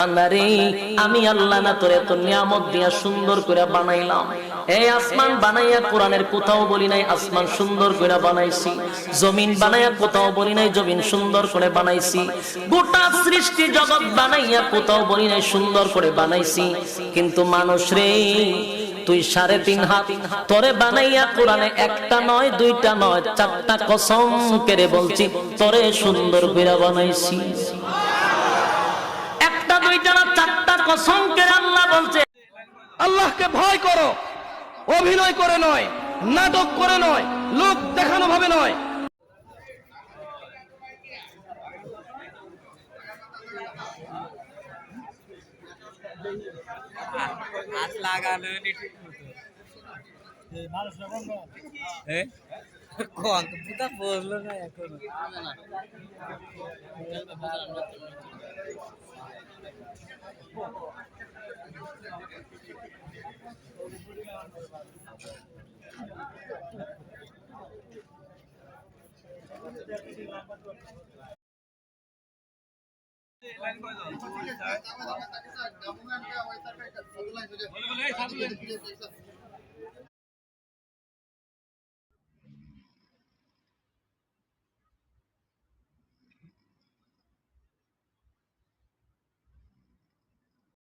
বান্দারে আমি আল্লাহ না তোরে এত নিয়ামত দিয়া সুন্দর করে বানাইলাম। এই আসমান বানাইয়া কোরআনের কোথাও বলি নাই আসমান সুন্দর করে বানাইছি, জমিন বানাইয়া কোথাও বলি নাই জমিন সুন্দর করে বানাইছি, গোটা সৃষ্টি জগৎ বানাইয়া কোথাও বলি নাই সুন্দর করে বানাইছি। কিন্তু মানুষ রে তুই 3.5 হাত তোরে বানাইয়া কোরআনে একটা নয় দুইটা নয় 4টা কসম করে বলছি তোরে সুন্দর করে বানাইছি। একটা দুইটা না 4টা কসম করে আল্লাহ বলছে আল্লাহকে ভয় করো, অভিনয় করে নয়, নাটক করে নয়, লোক দেখানো ভাবে নয়। হাত লাগানো কোন পুতা বললো না এখনো। লাইন করে দাও